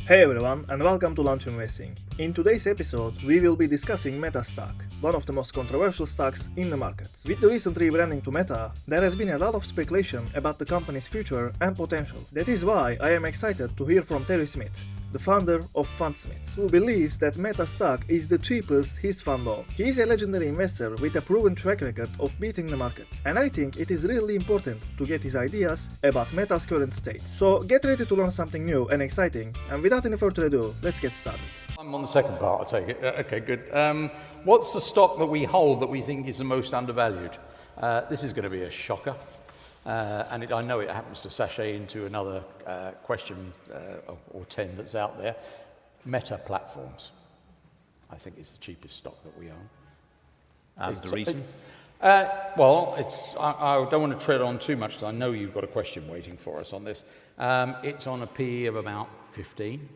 Hey everyone, and welcome to Lunch Investing. In today's episode, we will be discussing Meta stock, one of the most controversial stocks in the market. With the recent rebranding to Meta, there has been a lot of speculation about the company's future and potential. That is why I am excited to hear from Terry Smith, the founder of Fundsmith, who believes that Meta stock is the cheapest his fund owns. He is a legendary investor with a proven track record of beating the market, and I think it is really important to get his ideas about Meta's current state. So get ready to learn something new and exciting, and without any further ado, let's get started. I'm on the second part, I take it. Okay, good. What's the stock that we hold that we think is the most undervalued? This is going to be a shocker. I know it happens to sashay into another question or 10 that's out there. Meta platforms, I think, is the cheapest stock that we own. And the reason? I don't want to tread on too much, because I know you've got a question waiting for us on this. It's on a PE of about 15.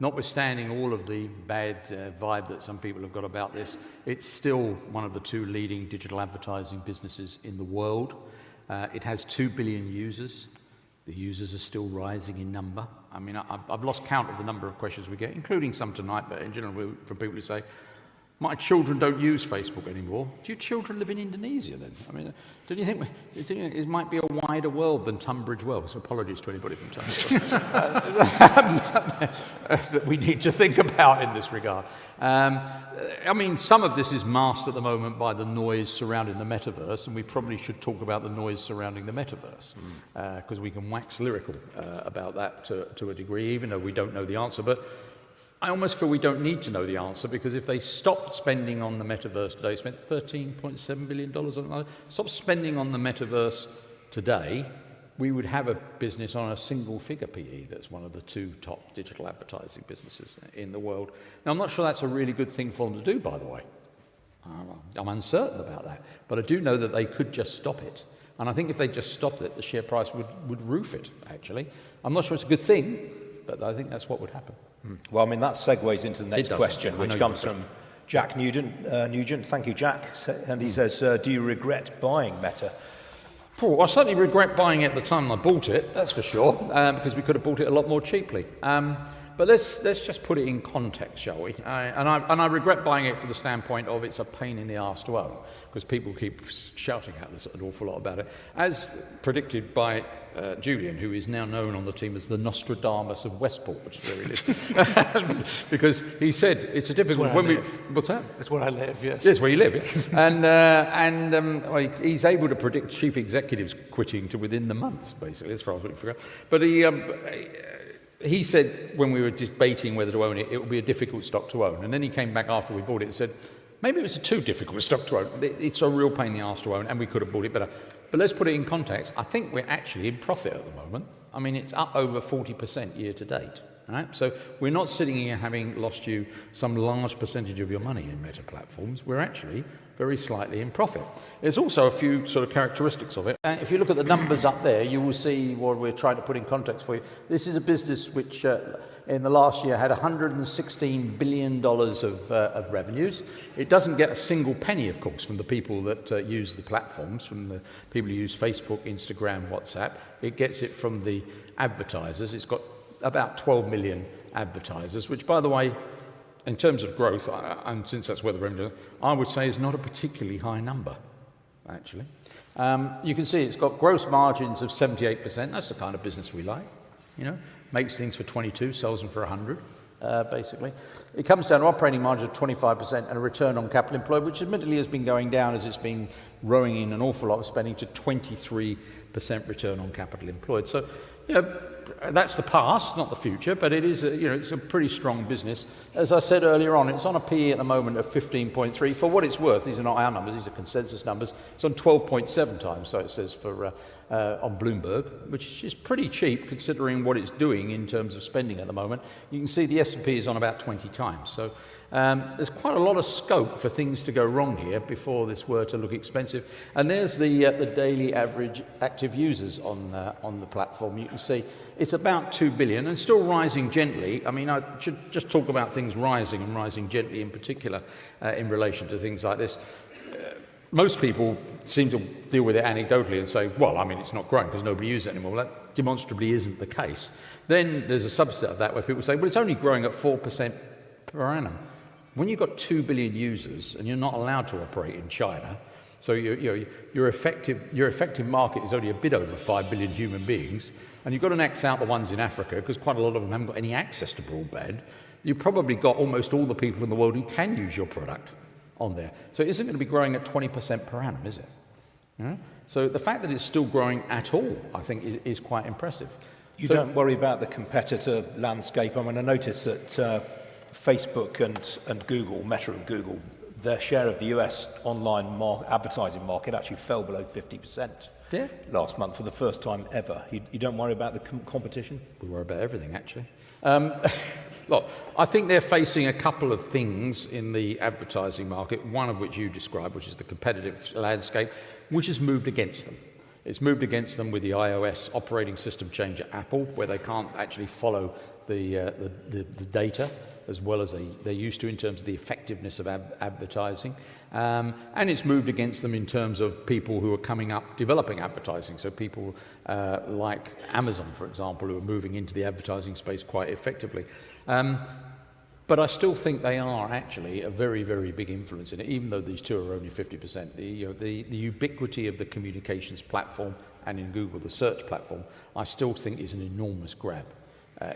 Notwithstanding all of the bad vibe that some people have got about this, it's still one of the two leading digital advertising businesses in the world. It has 2 billion users. The users are still rising in number. I mean, I've lost count of the number of questions we get, including some tonight, but in general from people who say, my children don't use Facebook anymore. Do your children live in Indonesia then? I mean, don't you think it might be a wider world than Tunbridge Wells? So apologies to anybody from Tunbridge that we need to think about in this regard. I mean, some of this is masked at the moment by the noise surrounding the metaverse, and we probably should talk about the noise surrounding the metaverse, because we can wax lyrical about that to a degree, even though we don't know the answer. But I almost feel we don't need to know the answer, because if they stopped spending on the metaverse today, spent $13.7 billion on it, stopped spending on the metaverse today, we would have a business on a single figure PE that's one of the two top digital advertising businesses in the world. Now, I'm not sure that's a really good thing for them to do, by the way. I'm uncertain about that. But I do know that they could just stop it. And I think if they just stopped it, the share price would roof it, actually. I'm not sure it's a good thing, but I think that's what would happen. Well, I mean, that segues into the next question, which comes from Jack Nugent. Thank you, Jack. And he says, do you regret buying Meta? I certainly regret buying it at the time I bought it, that's for sure, because we could have bought it a lot more cheaply. But let's just put it in context, shall we? And I regret buying it from the standpoint of it's a pain in the arse to own, because people keep shouting at us an awful lot about it. As predicted by Julian, who is now known on the team as the Nostradamus of Westport, which is where he lives, because he said it's a difficult. What's that? That's where I live. Yes. Yes, where you live. Yeah. He's able to predict chief executives quitting to within the month, basically, as far as we can figure out. But he said when we were debating whether to own it, it would be a difficult stock to own. And then he came back after we bought it and said, maybe it was a too difficult stock to own. It's a real pain in the arse to own, and we could have bought it better. But let's put it in context. I think we're actually in profit at the moment. I mean, it's up over 40% year to date. Right? So we're not sitting here having lost you some large percentage of your money in Meta platforms. We're actually very slightly in profit. There's also a few sort of characteristics of it. If you look at the numbers up there, you will see what we're trying to put in context for you. This is a business which in the last year had $116 billion of revenues. It doesn't get a single penny, of course, from the people that use the platforms, from the people who use Facebook, Instagram, WhatsApp. It gets it from the advertisers. It's got about 12 million advertisers, which, by the way, in terms of growth, and since that's where the revenue, I would say is not a particularly high number, actually. You can see it's got gross margins of 78%. That's the kind of business we like, you know. Makes things for 22, sells them for 100, basically. It comes down to operating margin of 25% and a return on capital employed, which admittedly has been going down as it's been rowing in an awful lot of spending to 23% return on capital employed. So, you know, that's the past, not the future, but it is, it's a pretty strong business. As I said earlier on, it's on a PE at the moment of 15.3. For what it's worth, these are not our numbers, these are consensus numbers. It's on 12.7 times, so it says for on Bloomberg, which is pretty cheap considering what it's doing in terms of spending at the moment. You can see the S&P is on about 20 times. So there's quite a lot of scope for things to go wrong here before this were to look expensive. And there's the daily average active users on the platform. You can see it's about 2 billion and still rising gently. I mean, I should just talk about things rising and rising gently in particular in relation to things like this. Most people seem to deal with it anecdotally and say, well, I mean, it's not growing because nobody uses it anymore. Well, that demonstrably isn't the case. Then there's a subset of that where people say, well, it's only growing at 4% per annum. When you've got 2 billion users and you're not allowed to operate in China, so your effective market is only a bit over 5 billion human beings, and you've got to X out the ones in Africa because quite a lot of them haven't got any access to broadband. You've probably got almost all the people in the world who can use your product on there. So it isn't going to be growing at 20% per annum, is it? Yeah? So the fact that it's still growing at all, I think, is quite impressive. You don't worry about the competitor landscape. I mean, I noticed that Facebook and Google, Meta and Google, their share of the US online advertising market actually fell below 50% last month for the first time ever. You don't worry about the competition? We worry about everything, actually. Look, I think they're facing a couple of things in the advertising market, one of which you described, which is the competitive landscape, which has moved against them. It's moved against them with the iOS operating system change at Apple, where they can't actually follow the data as well as they used to in terms of the effectiveness of advertising. And it's moved against them in terms of people who are coming up developing advertising. So people like Amazon, for example, who are moving into the advertising space quite effectively. But I still think they are actually a very, very big influence in it, even though these two are only 50%. The ubiquity of the communications platform and in Google, the search platform, I still think is an enormous grab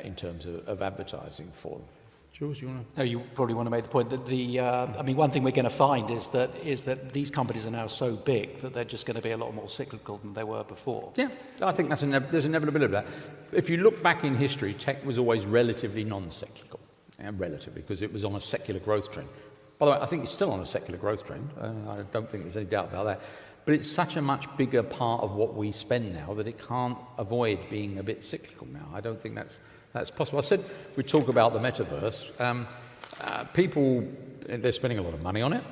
in terms of advertising for them. Jules, you want to? No, you probably want to make the point that I mean, one thing we're going to find is that these companies are now so big that they're just going to be a lot more cyclical than they were before. Yeah, I think there's inevitability of that. If you look back in history, tech was always relatively non-cyclical, relatively, because it was on a secular growth trend. By the way, I think it's still on a secular growth trend. I don't think there's any doubt about that. But it's such a much bigger part of what we spend now that it can't avoid being a bit cyclical now. I don't think that's possible. I said we'd talk about the metaverse. People, they're spending a lot of money on it.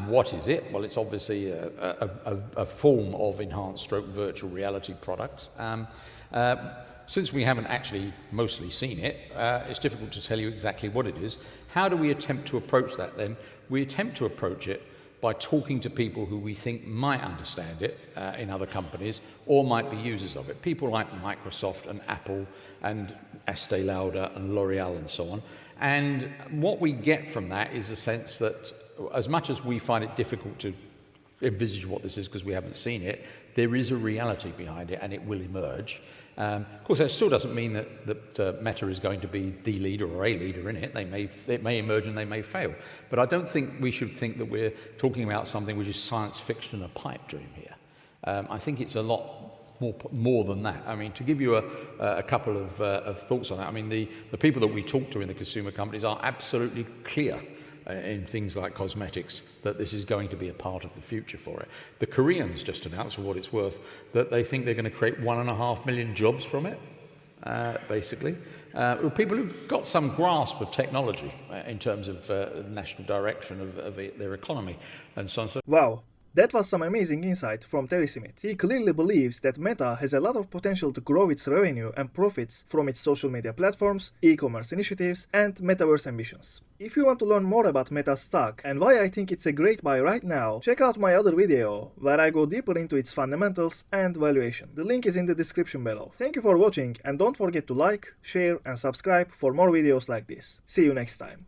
What is it? Well, it's obviously a form of enhanced stroke virtual reality products. Since we haven't actually mostly seen it, it's difficult to tell you exactly what it is. How do we attempt to approach that then? We attempt to approach it by talking to people who we think might understand it in other companies or might be users of it. People like Microsoft and Apple and Estee Lauder and L'Oreal and so on. And what we get from that is a sense that as much as we find it difficult to envisage what this is because we haven't seen it, there is a reality behind it and it will emerge. Of course, that still doesn't mean that Meta is going to be the leader or a leader in it. It may emerge and they may fail. But I don't think we should think that we're talking about something which is science fiction and a pipe dream here. I think it's a lot more than that. I mean, to give you a couple of thoughts on that, I mean, the people that we talk to in the consumer companies are absolutely clear in things like cosmetics, that this is going to be a part of the future for it. The Koreans just announced, for what it's worth, that they think they're going to create 1.5 million jobs from it, basically. People who've got some grasp of technology in terms of the national direction of their economy and so on. Wow. That was some amazing insight from Terry Smith. He clearly believes that Meta has a lot of potential to grow its revenue and profits from its social media platforms, e-commerce initiatives, and metaverse ambitions. If you want to learn more about Meta's stock and why I think it's a great buy right now, check out my other video where I go deeper into its fundamentals and valuation. The link is in the description below. Thank you for watching and don't forget to like, share and subscribe for more videos like this. See you next time.